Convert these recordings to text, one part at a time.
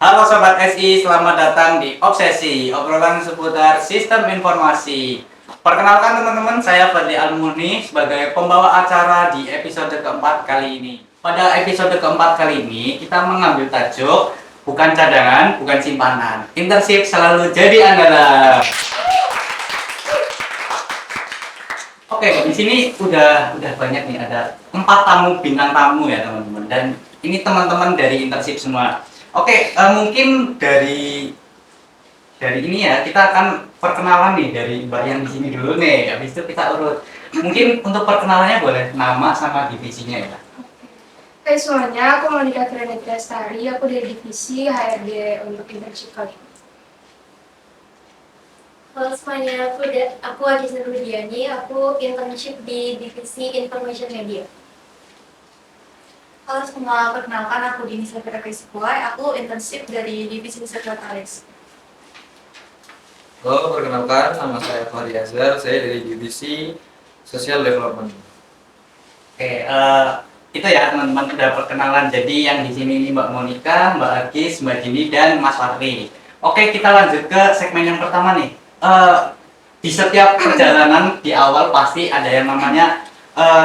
Halo Sobat SI, selamat datang di Obsesi, obrolan seputar sistem informasi. Perkenalkan teman-teman, saya Fadli Almuni sebagai pembawa acara di episode keempat kali ini. Pada episode keempat kali ini, kita mengambil tajuk bukan cadangan, bukan simpanan. Internship selalu jadi andalan. Oke, di sini udah banyak nih, ada 4 bintang tamu ya teman-teman. Dan ini teman-teman dari internship semua. Oke, mungkin dari ini ya kita akan perkenalan nih dari Mbak yang di sini dulu nih. Habis itu kita urut. Mungkin untuk perkenalannya boleh nama sama divisinya ya. Hai semuanya, aku Monica Trianita Lestari, aku dari divisi HRD untuk internship kali ini. Halo semuanya, aku Adis Nurdiani, aku internship di divisi Information Media. Halo semua, perkenalkan aku Dini Safira Krisikuai, aku internship dari divisi sekretaris. Halo, perkenalkan nama saya Fahri Azhar, saya dari divisi Social Development. Oke, itu ya teman-teman udah perkenalan. Jadi yang di sini ini Mbak Monica, Mbak Agis, Mbak Dini dan Mas Fahri. Oke, kita lanjut ke segmen yang pertama nih. Di setiap perjalanan di awal pasti ada yang namanya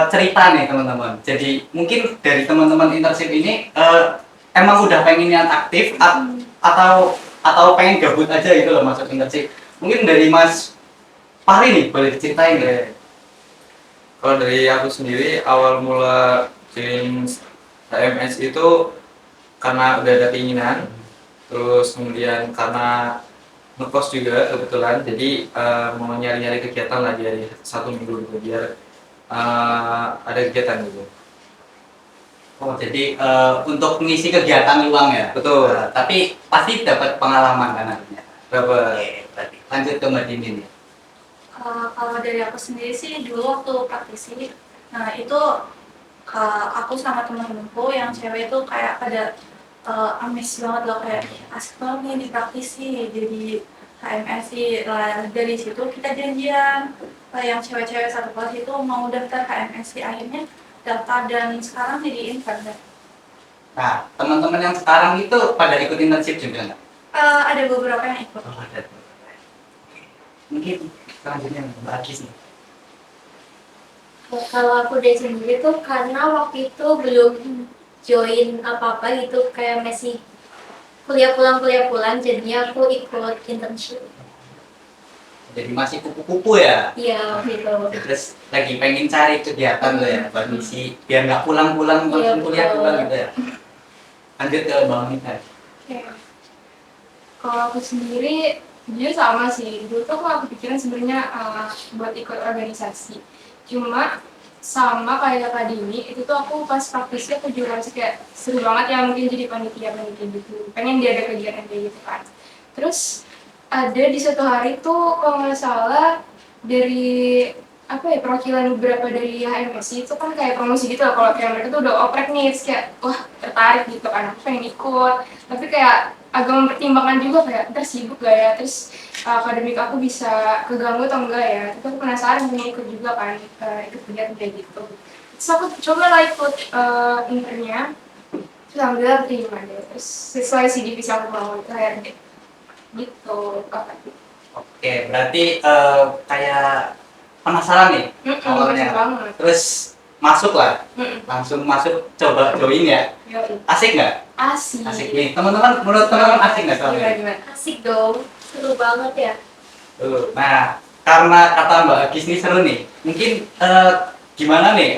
cerita nih teman-teman. Jadi mungkin dari teman-teman internship ini emang udah pengen yang aktif atau pengen gabut aja gitu loh masuk internship. Mungkin dari Mas Fahri nih boleh diceritain deh. Kalau dari aku sendiri, awal mula join HMS itu karena udah ada keinginan, terus kemudian karena ngekos juga kebetulan, jadi mau nyari-nyari kegiatan lah dari 1 minggu gitu biar ada kegiatan gitu. Oh, jadi untuk mengisi kegiatan luang ya. Betul. Tapi pasti dapat pengalaman kan nantinya. Dapat. Oke, berarti lanjut ke Mbak Dini nih. Kalau dari aku sendiri sih, dulu waktu praktisi, nah itu aku sama temen-temenku yang cewek itu kayak pada amazed banget loh, kayak asik banget nih di praktisi, jadi HMSI lah. Dari situ kita janjian, yang cewek-cewek satu kelas itu mau daftar HMSI, akhirnya daftar dan sekarang jadi intern. Nah, teman-teman yang sekarang itu pada ikut internship juga nggak? Ada beberapa yang ikut. Oh, ada. Mungkin selanjutnya Mbak Agis nih. Kalau aku dari sendiri tuh karena waktu itu belum join apa-apa gitu, kayak masih kuliah pulang, jadinya aku ikut internship. Jadi masih kupu-kupu ya. Iya gitu. Terus lagi pengen cari kegiatan lo ya, buat ngisi biar nggak pulang-pulang Iya, langsung kuliah betul. pulang gitu ya. Lanjut ke Bang Mita. Oke. Kalau aku sendiri, jujur sama sih. Dulu tuh aku pikiran sebenarnya buat ikut organisasi. Cuma sama kayak Kak Dini, itu tuh aku pas praktisi aku juga masih kayak seru banget ya mungkin jadi panitia gitu. Pengen dia ada kegiatan kayak gitu kan. Terus ada di suatu hari tuh kalau nggak salah dari perwakilan beberapa dari HMSI itu kan kayak promosi gitu lah, kalau kayak mereka tuh udah oprek nih, terus kayak wah tertarik gitu kan, aku pengen ikut, tapi kayak agak mempertimbangkan juga kayak ntar sibuk gak ya, terus akademik aku bisa keganggu atau enggak ya, tapi aku penasaran pengen ikut juga kan, ikut kegiatan kayak gitu. Terus aku coba lah ikut internnya, terus alhamdulillah terima deh, terus sesuai si divisi aku mau itu HRD gitu. Oke, berarti kayak penasaran nih awalnya. banget. Terus masuk lah, langsung masuk coba join ya. Asik nggak? Asik. Asik nih. Teman-teman, menurut teman-teman asik nggak selama ini? Gimana? Asik dong, seru banget ya. Tuh. Nah, karena kata Mbak Agis ini seru nih, mungkin gimana nih?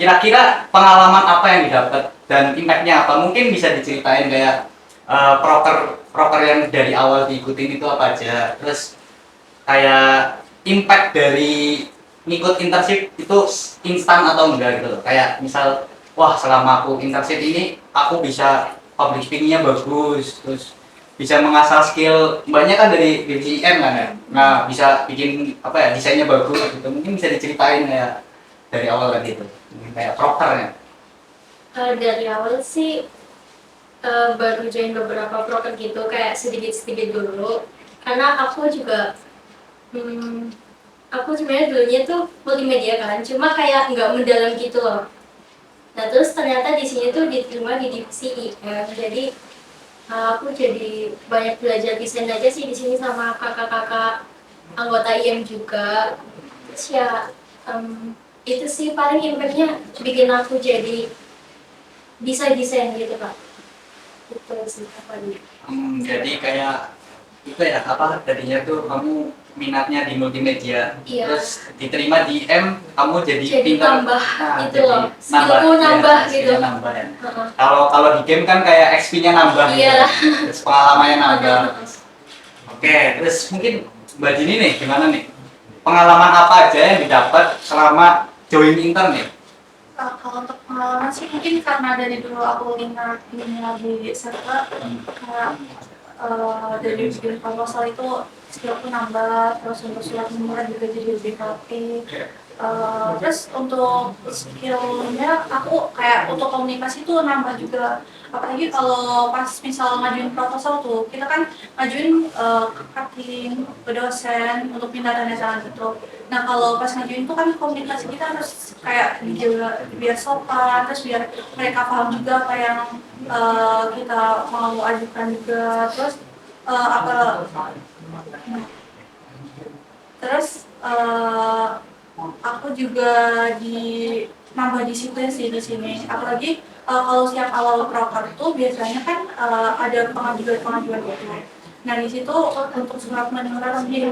Kira-kira pengalaman apa yang didapat dan impactnya apa? Mungkin bisa diceritain kayak proker yang dari awal diikutin itu apa aja. Terus kayak impact dari ngikut internship itu instan atau enggak gitu loh. Kayak misal, wah selama aku internship ini aku bisa public speaking-nya bagus, terus bisa mengasah skill, banyak kan dari divisi M kan ya. Nah, bisa bikin desainnya bagus gitu. Mungkin bisa diceritain ya dari awal tadi itu. Mungkin kayak prokernya. Dari awal sih baru join beberapa proker gitu, kayak sedikit-sedikit dulu. Karena aku juga aku sebenarnya dulunya tuh multimedia kan, cuma kayak nggak mendalam gitu loh. Nah terus ternyata di sini tuh diterima di divisi IM, jadi Aku jadi banyak belajar desain aja sih di sini sama kakak-kakak anggota IM juga. Terus ya itu sih paling impactnya bikin aku jadi bisa desain gitu Kak. Itu sih apa nih? Jadi kayak itu ya apa tadinya tuh kamu minatnya di multimedia, Iya. terus diterima di M, kamu jadi Jadi pintar. tambah Nah, itu jadi loh, skillku ya, nambah skillnya gitu. nambah ya. Heeh. Kalau kalau di game kan kayak XP-nya nambah gitu. Iya. Terus pengalamannya nambah. Heeh. Oke, terus mungkin Mbak Dini nih gimana nih? Pengalaman apa aja yang didapat selama join intern nih? Kalau untuk pengalaman sih mungkin karena dari dulu aku ingat ini lagi serba kayak dari bikin proposal itu skillku nambah, terus untuk surat menyurat juga jadi lebih rapi. Terus untuk skillnya aku kayak untuk komunikasi tuh nambah juga, apalagi kalau pas misal ngajuin proposal tuh kita kan ngajuin ke cutting, ke dosen untuk minta tanda tangan gitu. Nah kalau pas ngajuin tuh kan komunikasi kita harus kayak dijaga biar sopan, terus biar mereka paham juga apa yang kita mau ajukan juga. Terus apa terus aku juga di nambah disiplin sih di sini, apalagi kalau siap awal proker tuh biasanya kan ada pengajuan gitu. Nah di situ untuk surat menyurat sih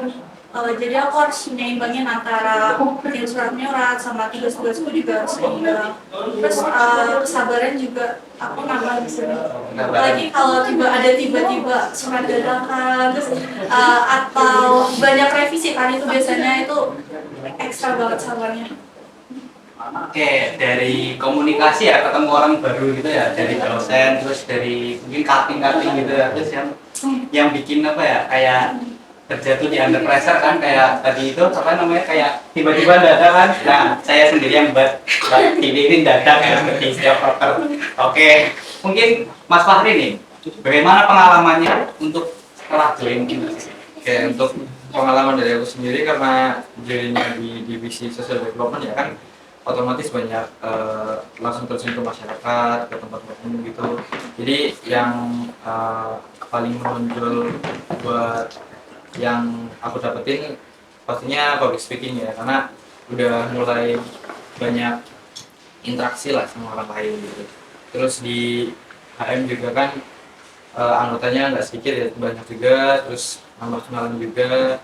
jadi aku harus menyeimbangin antara bikin surat menyurat sama tugas-tugasku juga seimbang. Terus kesabaran juga aku nambah di sini. Apalagi kalau tiba-tiba surat dadakan, terus atau banyak revisi kan itu biasanya itu ekstra banget sabarnya. Oke, dari komunikasi ya ketemu orang baru gitu ya, dari dosen, terus dari mungkin cutting gitu ya, terus yang bikin apa ya, kayak kerja tuh di under pressure kan, kayak tadi itu apa namanya, kayak tiba-tiba dada kan, nah saya sendiri yang buat dilirin dada ya di setiap proker. Oke, mungkin Mas Fahri nih, bagaimana pengalamannya untuk setelah join ini? Oke, untuk pengalaman dari aku sendiri karena joinnya di divisi social development ya kan otomatis banyak langsung terjun ke masyarakat, ke tempat-tempat umum gitu. Jadi yang paling menonjol buat yang aku dapetin pastinya public speaking ya, karena udah mulai banyak interaksi lah sama orang lain gitu. Terus di HM juga kan anggotanya nggak sedikit ya, banyak juga, terus nambah kenalan juga,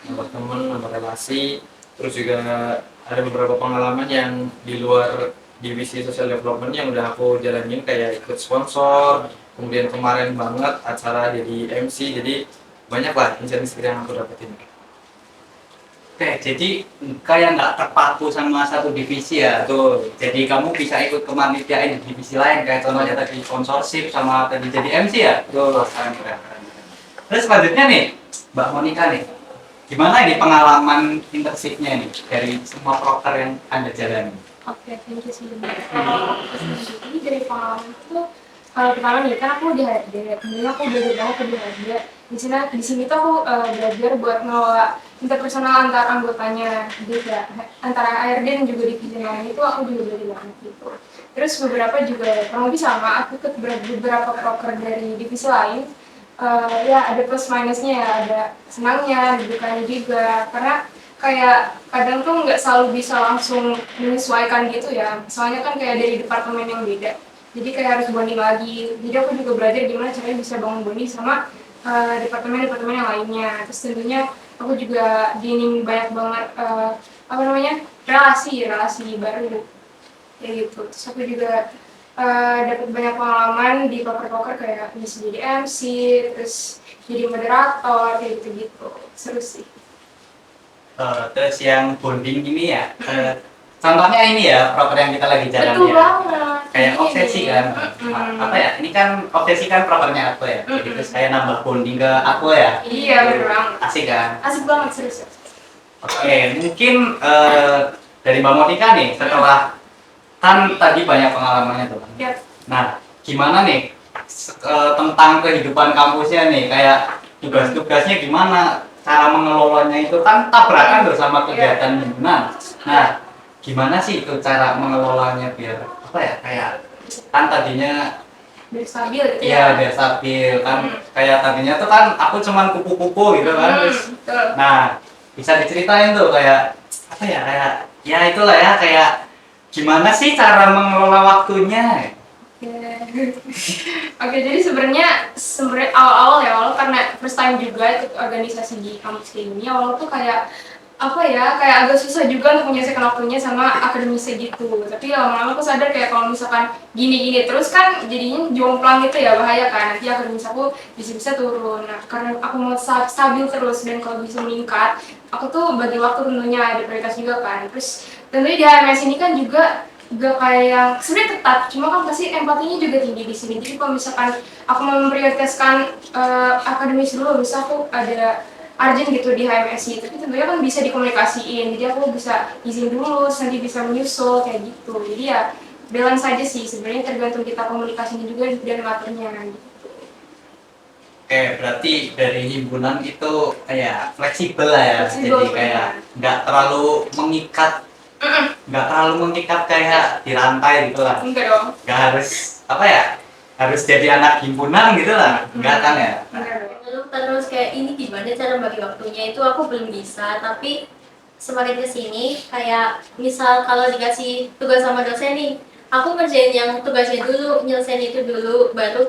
nambah temen, nambah relasi, terus juga ada beberapa pengalaman yang di luar divisi social development yang udah aku jalanin, kayak ikut sponsor, kemudian kemarin banget acara jadi MC, jadi banyak lah insentif yang aku dapetin. Oke, jadi kayak nggak terpaku sama satu divisi ya. Betul. Jadi kamu bisa ikut kemanitiaan di divisi lain, kayak contohnya tadi sponsorship sama tadi jadi MC ya. Betul. Keren, keren, keren. Terus selanjutnya nih, Mbak Monica nih, gimana ini pengalaman internship-nya nih dari semua proker yang Anda jalani? Oke, thank you sebenarnya. Kalau aku sendiri dari pengalaman itu, kalau pertama nih kan aku di HRD, kemudian aku belajar banget di HRD. Di sini tuh aku belajar buat ngelola interpersonal antar anggotanya, juga antara HRD dan juga divisi lain itu aku juga belajar banget gitu. Terus beberapa juga kurang lebih sama, aku ikut beberapa proker dari divisi lain. Ya ada plus minusnya ya, ada senangnya, dukanya juga, karena kayak kadang tuh nggak selalu bisa langsung menyesuaikan gitu ya, soalnya kan kayak dari departemen yang beda, jadi kayak harus bonding lagi. Jadi aku juga belajar gimana caranya bisa bangun bonding sama departemen-departemen yang lainnya. Terus tentunya aku juga gaining banyak banget apa namanya, relasi baru kayak gitu. Terus aku juga dapat banyak pengalaman di poker-poker, kayak bisa jadi MC, terus jadi moderator kayak gitu-gitu. Seru sih. Terus yang bonding ini ya, contohnya ini ya proker yang kita lagi jalan Betul ya. banget. Kayak obsesi kan, apa ya? Ini kan obsesi kan prokernya aku ya. Jadi terus kayak nambah bonding ke aku ya. Iya, bener banget. Asik kan? Asik banget, serius. Oke, mungkin dari Mbak Monica nih, setelah kan tadi banyak pengalamannya tuh. Ya. Nah, gimana nih tentang kehidupan kampusnya nih, kayak tugas-tugasnya gimana, cara mengelolanya itu kan tabrakan tuh sama kegiatan himpunan. Nah, gimana sih itu cara mengelolanya biar apa ya, kayak kan tadinya biar stabil gitu Iya, ya. biar stabil kan. Hmm. Kayak tadinya tuh kan aku cuman kupu-kupu gitu kan. Terus, Betul. nah, bisa diceritain tuh kayak apa ya, kayak ya itulah ya, kayak gimana sih cara mengelola waktunya. Oke, jadi sebenarnya awal-awal ya, awal karena first time juga ikut organisasi di kampus kayak gini, awal tuh kayak apa ya, kayak agak susah juga untuk menyelesaikan waktunya sama akademisnya gitu. Tapi lama-lama aku sadar kayak kalau misalkan gini-gini terus kan jadinya jomplang gitu ya, bahaya kan. Nanti akademis aku bisa-bisa turun. Nah, karena aku mau stabil terus dan kalau bisa meningkat, aku tuh bagi waktu tentunya ada prioritas juga kan. Terus tentunya di HMS ini kan juga gak kayak yang sebenarnya ketat, cuma kan pasti empatinya juga tinggi di sini. Jadi kalau misalkan aku mau memprioritaskan akademis dulu, bisa aku ada urgent gitu di HMSI, tapi tentunya kan bisa dikomunikasiin, jadi aku bisa izin dulu, nanti bisa menyusul kayak gitu. Jadi ya balance saja sih, sebenarnya tergantung kita komunikasinya juga dan ngaturnya gitu. Oke, berarti dari himpunan itu kayak fleksibel lah ya. Fleksibel, Jadi kayak nggak terlalu mengikat, nggak terlalu mengikat kayak dirantai gitu lah. Enggak dong. Nggak harus apa ya, harus jadi anak himpunan gitu lah. Nggak kan ya? Enggak dong. Lalu terus kayak ini gimana cara bagi waktunya itu aku belum bisa, tapi semakin kesini kayak misal kalau dikasih tugas sama dosen nih, aku ngerjain yang tugasnya dulu, nyelesain itu dulu, baru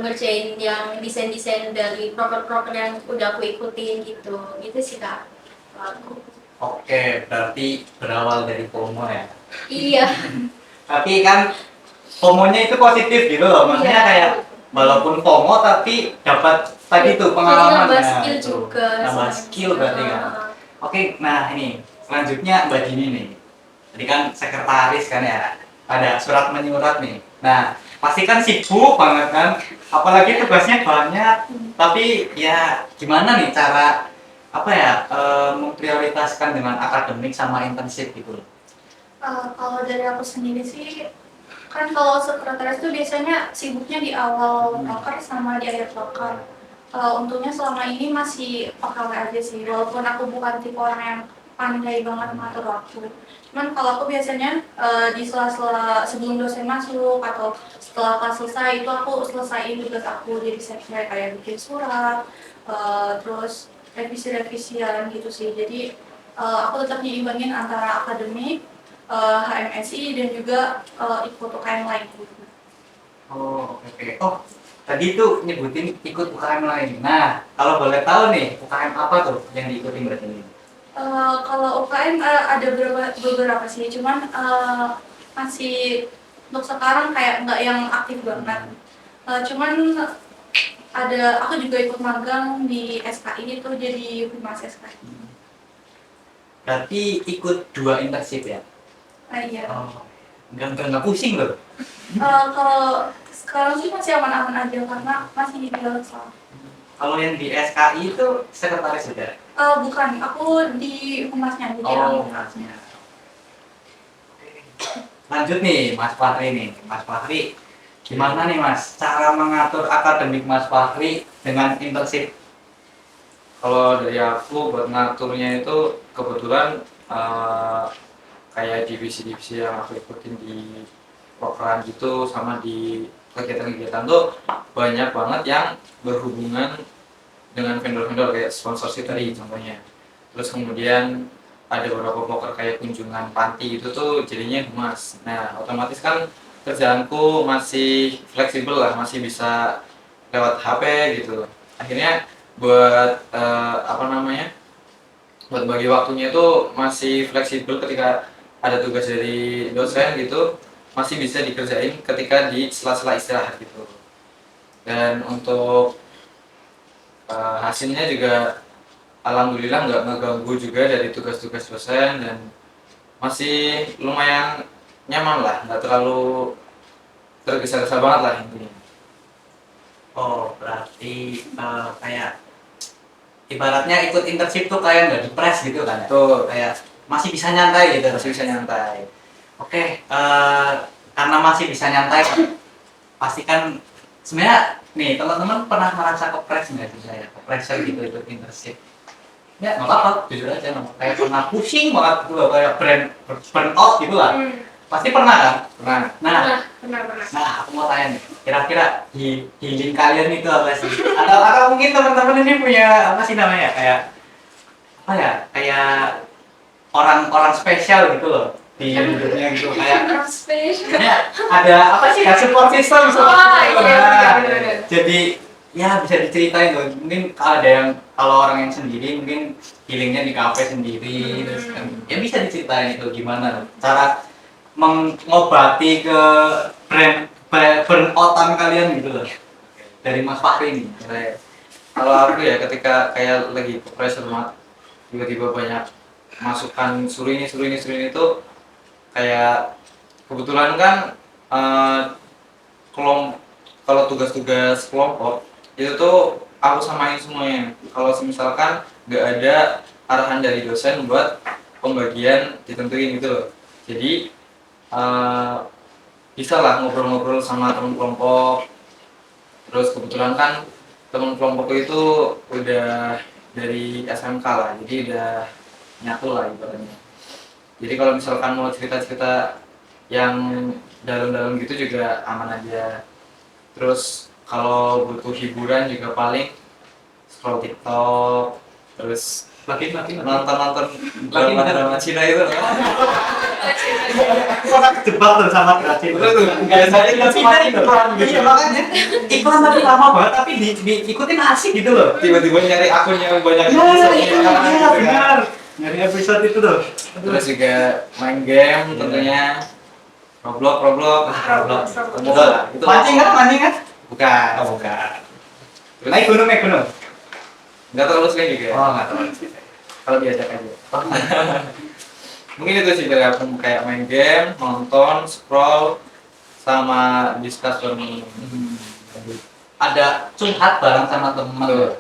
ngerjain yang desain-desain dari proker-proker yang udah aku ikutin gitu sih kak aku. Oke, berarti berawal dari FOMO ya. Iya. Tapi kan FOMO-nya itu positif gitu loh. Maksudnya Iya. kayak walaupun FOMO tapi dapat tadi tuh Jadi pengalaman. nambah Nah, skill tuh. juga. Nambah skill berarti kan. Oke, nah ini selanjutnya Mbak Dini nih. Tadi kan sekretaris kan ya. Ada surat menyurat nih. Nah, pasti kan sibuk banget kan. Apalagi tugasnya banyak. Tapi ya gimana nih cara apa ya memprioritaskan dengan akademik sama internship gitu loh. Kalau dari aku sendiri sih, kan kalau sekretaris tuh biasanya sibuknya di awal proker sama di akhir proker. Untungnya selama ini masih oke aja sih, walaupun aku bukan tipe orang yang pandai banget mengatur waktu. Cuman kalau aku biasanya di sela-sela sebelum dosen masuk atau setelah kelas selesai itu aku selesaiin tugas aku, jadi saya kayak bikin surat, terus revisi-revisian gitu sih. Jadi aku tetap nyimbangin antara akademik, HMSI dan juga ikut UKM lain gitu. Oh, oke. Oh, tadi tuh nyebutin ikut UKM lain. Nah, kalau boleh tahu nih, UKM apa tuh yang diikutin berarti ini? Kalau UKM ada beberapa sih, cuman masih untuk sekarang kayak nggak yang aktif banget. Cuman aku juga ikut magang di SKI itu jadi humas SKI. Berarti ikut 2 internship ya? Iya. Oh, enggak pusing loh. Kalau sekarang sih masih aman-aman aja karena masih di dalam salah. Kalau yang di SKI itu sekretaris juga? Bukan, aku di humasnya jadi Oh, anggota. masnya. Lanjut nih, Mas Fahri nih. Mas Fahri, gimana nih Mas cara mengatur akademik Mas Fahri dengan internship? Kalau dari aku buat ngaturnya itu kebetulan kayak divisi-divisi yang aku ikutin di program gitu sama di kegiatan-kegiatan tuh banyak banget yang berhubungan dengan vendor-vendor kayak sponsorship tadi contohnya. Terus kemudian ada beberapa poker kayak kunjungan panti itu tuh jadinya humas. Nah otomatis kan kerjaanku masih fleksibel lah, masih bisa lewat HP gitu. Akhirnya buat buat bagi waktunya itu masih fleksibel ketika ada tugas dari dosen gitu masih bisa dikerjain ketika di sela-sela istirahat gitu. Dan untuk hasilnya juga alhamdulillah nggak ngeganggu juga dari tugas-tugas dosen dan masih lumayan nyaman lah, nggak terlalu tergesa-gesa banget lah intinya. Oh, berarti kayak ibaratnya ikut internship tuh kayak nggak dipres gitu kan ya? Tuh, Kayak masih bisa nyantai gitu. masih bisa nyantai. Oke, karena masih bisa nyantai, pasti kan sebenarnya nih teman-teman pernah merasa kepres nggak sih saya? Kepresan gitu ikut internship? Ya nggak apa-apa, jujur aja nggak apa-apa. Kayak pernah pusing banget gitu loh, kayak burn out gitu lah. Pasti pernah kan? Nah, Pernah. Nah, aku mau tanya nih, kira-kira healing kalian itu apa sih? Atau mungkin teman-teman ini punya apa sih namanya? Kayak apa ya? Kayak orang-orang spesial gitu loh di hidupnya gitu. Kayak Spesial. ada apa sih? Ya, support system, support Oh, system. iya, Nah, bener-bener. jadi ya bisa diceritain tuh. Mungkin kalau ada yang kalau orang yang sendiri mungkin healingnya di kafe sendiri, terus kan ya bisa diceritain itu gimana cara mengobati ke burnoutan kalian gitu loh dari Mas Fahri ini. kayak kalau aku ya ketika kayak lagi pressure banget, tiba-tiba banyak masukan suruh ini itu kayak kebetulan kan eh, kalau tugas-tugas kelompok itu tuh aku samain semuanya. Kalau misalkan nggak ada arahan dari dosen buat pembagian ditentuin gitu loh. Jadi bisa lah ngobrol-ngobrol sama teman kelompok. Terus kebetulan kan teman kelompokku itu udah dari SMK lah, jadi udah nyatu lah ibaratnya. Jadi kalau misalkan mau cerita-cerita yang dalam-dalam gitu juga aman aja. Terus kalau butuh hiburan juga paling scroll TikTok, terus nonton-nonton drama Cina itu. Pernah kejebak tuh sama Brazil. Betul tuh, biasanya kita Pindah semakin iklan gitu. Iya makanya iklan tapi lama banget tapi diikutin asik gitu loh. Tiba-tiba nyari akun yang banyak Iya, episode-nya, iya, gitu kan. benar. Nyari episode itu tuh. Terus juga main game tentunya. Roblox. Roblox. Betul lah, itu Mancing kan? bukan. Oh, bukan. Terus Naik gunung. nggak terlalu sering juga. Oh, enggak tahu. Kalau diajak aja. Mungkin itu sih dari aku, kayak main game, nonton, scroll, sama discuss bareng. Ada curhat bareng sama teman. Betul.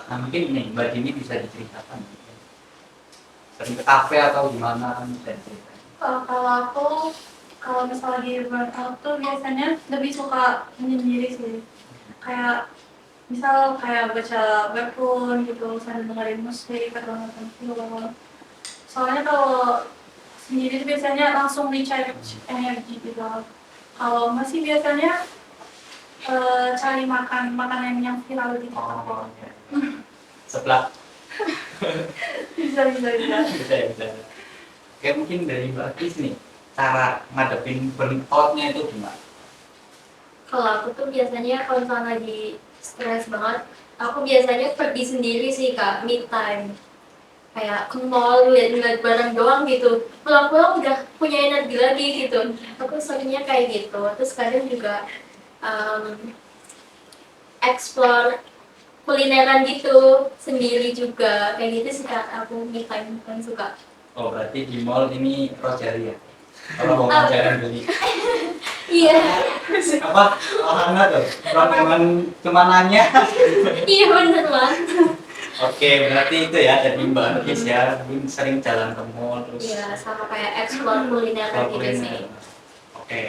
Nah, mungkin nih Mbak Dini bisa diceritakan. Sering ke kafe atau gimana bisa diceritain. Kalau aku, kalau misalnya lagi burnout tuh biasanya lebih suka menyendiri sih. Kayak misal kayak baca webtoon gitu sambil dengerin musik atau nonton film. Soalnya kalau sendiri tuh biasanya langsung recharge energi gitu. Kalau masih biasanya cari makanan yang viral di TikTok. Oh, iya. Sebelah. Bisa. Bisa. Oke, mungkin dari Mbak Kis nih, cara ngadepin burnout-nya itu gimana? Kalau aku tuh biasanya kalau misalnya lagi stres banget, aku biasanya pergi sendiri sih Kak, me time. Kayak ke mall, lihat-lihat barang doang gitu. Pulang-pulang udah punya energi lagi gitu. Aku seringnya kayak gitu. Terus kadang juga explore kulineran gitu sendiri juga. Kayak gitu sih Kak, aku me time kan suka. Oh, berarti di mall ini Rojali ya? Kalau mau jalan beli Iya, apa? Wahana tuh, rombongan kemananya. iya bener Mas. Oke, berarti itu ya dari Mbak Kis ya, mungkin sering jalan ke mall terus Iya, sama kayak explore kulineran gitu kuliner. sih. Oke.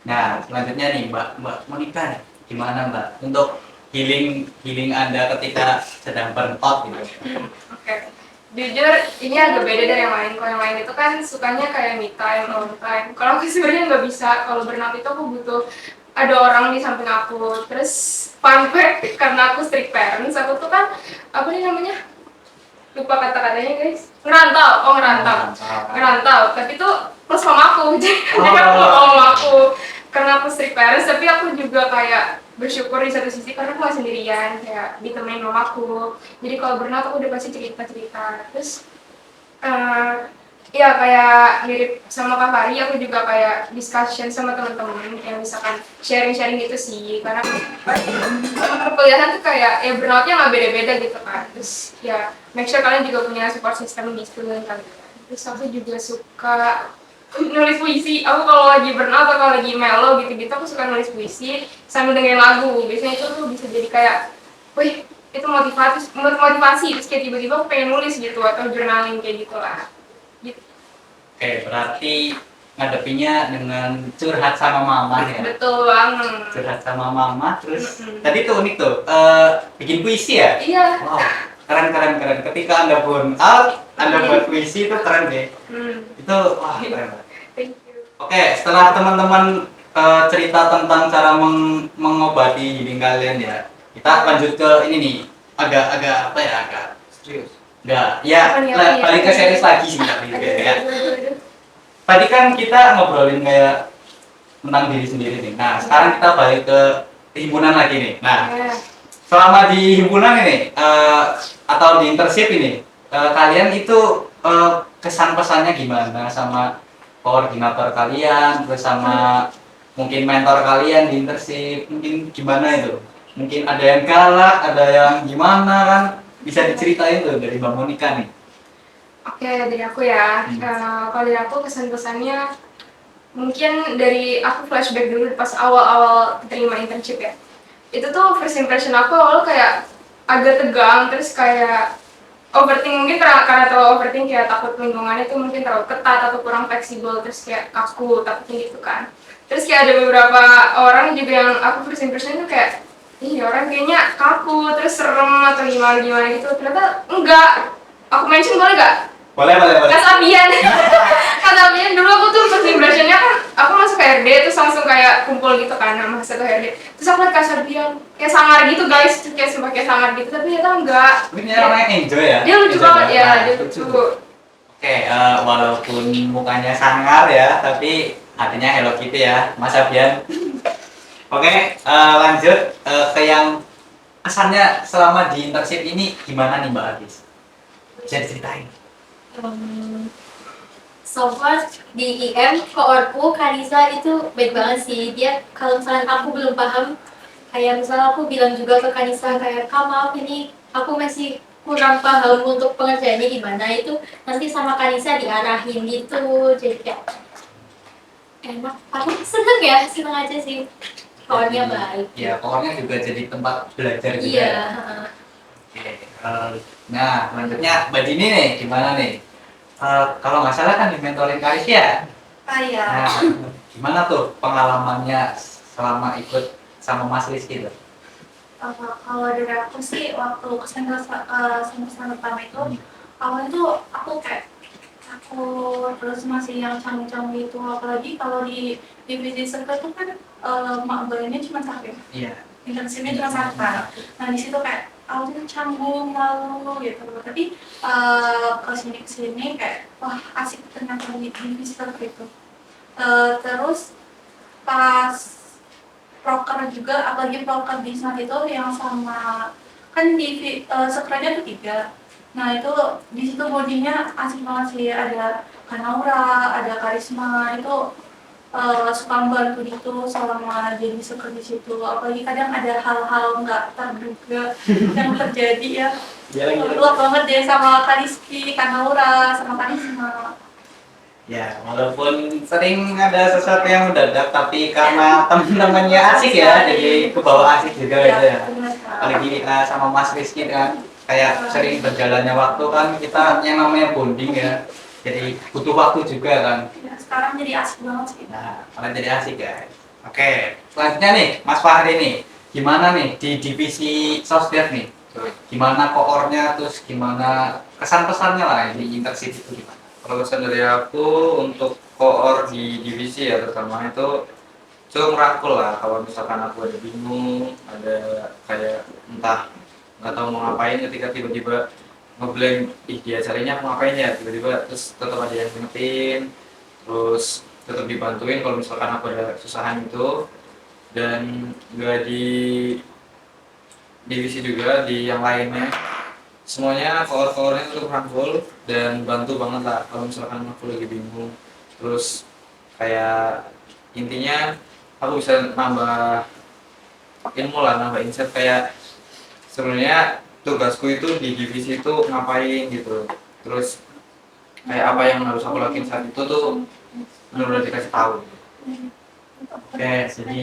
Nah, selanjutnya nih Mbak Monica nih, gimana Mbak untuk healing Anda ketika sedang burnout gitu? Oke. Jujur, ini agak beda dari yang lain. Kalau yang lain itu kan sukanya kayak me time, alone time. Kalau aku sebenarnya nggak bisa. Kalau burnout itu aku butuh ada orang di samping aku. Terus fun fact, karena aku strict parents, aku tuh kan apa nih namanya? Lupa kata-katanya guys. Ngerantau. Tapi tuh plus mama aku. Jadi aku nggak mau mama aku. Karena aku strict parents, tapi aku juga kayak bersyukur di satu sisi karena aku gak sendirian, kayak ditemenin mamaku. Jadi kalau burnout aku udah pasti cerita-cerita. Terus ya kayak mirip sama Kak Fari, aku juga kayak discussion sama teman-teman yang misalkan sharing-sharing gitu sih. Karena perkuliahan tuh kayak ya burnoutnya nggak beda-beda gitu kan. Terus ya make sure kalian juga punya support system di sekeliling kalian. Terus aku juga suka nulis puisi. Aku kalau lagi burnout atau kalau lagi mellow gitu-gitu aku suka nulis puisi sambil dengerin lagu. Biasanya itu tuh bisa jadi kayak, wih itu motivasi terus kayak tiba-tiba aku pengen nulis gitu atau journaling kayak gitulah. Gitu. Oke, berarti ngadepinnya dengan curhat sama mama ya? Betul banget. Curhat sama mama, terus tadi tuh unik tuh, bikin puisi ya? Iya. Wow, keren. Ketika Anda burn out, Anda buat puisi itu keren deh. Itu wah keren banget. Oke, setelah teman-teman cerita tentang cara mengobati healing kalian ya, kita lanjut ke ini nih, agak apa ya, agak Serius. enggak, ya Apa nih, apa nih? balik ke series lagi sih tapi ya. Tadi kan kita ngobrolin kayak tentang diri sendiri nih. Nah, sekarang kita balik ke himpunan lagi nih. Nah, Ya. selama di himpunan ini atau di internship ini, kalian itu kesan pesannya gimana sama koordinator kalian, terus sama mungkin mentor kalian di internship, mungkin gimana itu? Mungkin ada yang galak, ada yang gimana kan? Bisa diceritain tuh dari Mbak Monica nih. Oke, dari aku ya. Kalau dari aku kesan-pesannya mungkin dari aku flashback dulu pas awal-awal terima internship ya. Itu tuh first impression aku awal kayak agak tegang, terus kayak overthink, mungkin karena terlalu overthink, kayak takut lingkungannya tuh mungkin terlalu ketat atau kurang fleksibel, terus kayak kaku, takutnya gitu kan. Terus kayak ada beberapa orang juga yang aku first impression tuh kayak, ih orang kayaknya kaku, terus serem atau gimana-gimana gitu. Ternyata enggak. Aku mention boleh nggak? Boleh. Kak Sabian. Kak Sabian dulu aku tuh first impressionnya kan aku masuk HRD terus langsung kayak kumpul gitu kan sama satu HRD. Terus aku liat Kak Sabian kayak sangar gitu guys, kayak sumpah kayak sangar gitu, tapi ternyata enggak. Ini orangnya enjoy ya? Dia lucu Enjoy banget ya, Nah, dia lucu. Oke, walaupun mukanya sangar ya, tapi hatinya Hello Kitty ya, Mas Abian. Oke, lanjut ke yang kesannya selama di internship ini gimana nih Mbak Agis? Bisa diceritain? So far di IM koorku Kanisa itu baik banget sih. Dia kalau misalnya aku belum paham, kayak misalnya aku bilang juga ke Kanisa kayak, Kak maaf ini aku masih kurang paham untuk pengerjaannya gimana, itu nanti sama Kanisa diarahin gitu. Jadi kayak enak, paling seneng aja sih. Kawannya baik. Iya, koornya juga jadi tempat belajar juga. Iya. Ya? Oke, nah selanjutnya Mbak Dini nih, gimana nih? Kalau nggak salah kan dimentorin Karis ya? Iya. Nah, gimana tuh pengalamannya selama ikut sama Mas Rizky tuh? Kalau dari aku sih waktu semester pertama itu awalnya tuh aku kayak takut, terus masih yang canggung-canggung gitu, apalagi kalau di divisi server tuh kan mabalnya cuma satu ya, Iya. intensifnya cuma satu kan. Nah di situ kayak awalnya canggung malu gitu, tapi kesini kayak wah asik ternyata di divisi server itu. Terus pas proker juga, apalagi proker bisnis itu yang sama kan di sekranya tuh 3. Nah itu di situ bodinya asik banget sih, ada Kanaura, ada Karisma, itu suka membantu gitu selama jadi sekre di situ. Apalagi kadang ada hal-hal nggak terduga yang terjadi ya. Love banget deh sama Kariski, Kanaura, sama Karisma. Ya, walaupun sering ada sesuatu yang mendadak, tapi karena teman-temannya asik ya, jadi kebawa asik juga gitu ya. Apalagi sama Mas Rizky kan, kayak sering berjalannya waktu kan kita yang namanya bonding ya, jadi butuh waktu juga kan. Ya, sekarang jadi asik banget sih. Nah, kalian jadi asik guys. Oke, selanjutnya nih, Mas Fahri nih, gimana nih di divisi sosmed nih? Gimana koornya, terus gimana kesan-pesannya lah di internship itu gimana? Kalau pesan dari aku untuk koor di divisi ya terutama itu coba merangkul lah. Kalau misalkan aku ada bingung, ada kayak entah nggak tahu mau ngapain ketika tiba-tiba ngeblank, ih dia caranya mau ngapain ya, tiba-tiba terus tetap ada yang ngingetin, terus tetap dibantuin kalau misalkan aku ada kesusahan itu. Dan nggak di divisi juga, di yang lainnya semuanya koor-koornya itu rangkul dan bantu banget lah kalau misalkan aku lagi bingung. Terus kayak intinya aku bisa nambah ilmu lah, nambah insight kayak sebenarnya tugasku itu di divisi itu ngapain gitu. Terus kayak apa yang harus aku lakuin saat itu tuh benar-benar dikasih tahu. Oke, jadi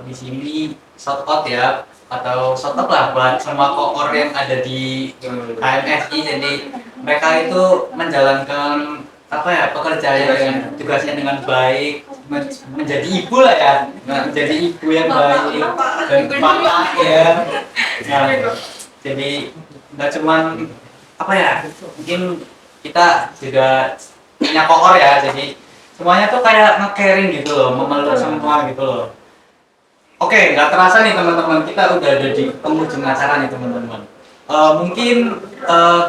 di sini shout out ya, atau shout out lah buat semua koor yang ada di HMSI. Jadi mereka itu menjalankan apa ya, pekerjaan dengan tugasnya dengan baik, menjadi ibu lah ya, menjadi ibu yang baik dan bapak ya. Nah, jadi nggak cuman apa ya, mungkin kita juga punya koor ya, jadi semuanya tuh kayak nge-caring gitu loh, memeluk semua gitu loh. Oke, nggak terasa nih teman-teman, kita udah ada di penghujung acara nih teman-teman. Mungkin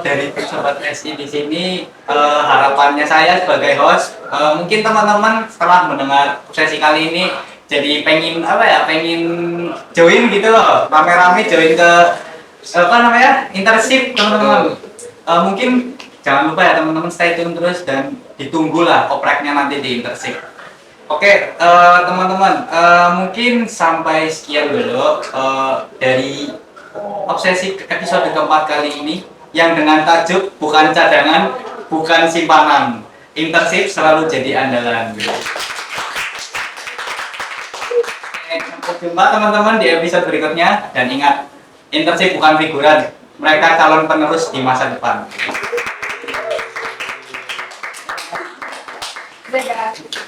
dari Sobat SI di sini harapannya saya sebagai host, mungkin teman-teman setelah mendengar sesi kali ini jadi pengen apa ya, pengen join gitu loh, rame-rame join ke apa namanya internship teman-teman. Mungkin jangan lupa ya teman-teman stay tune terus dan ditunggulah opreknya nanti di internship. Oke, teman-teman, mungkin sampai sekian dulu dari obsesi episode keempat kali ini yang dengan tajuk bukan cadangan, bukan simpanan. Internship selalu jadi andalan. Sampai jumpa teman-teman di episode berikutnya dan ingat, internship bukan figuran, mereka calon penerus di masa depan. Dadah.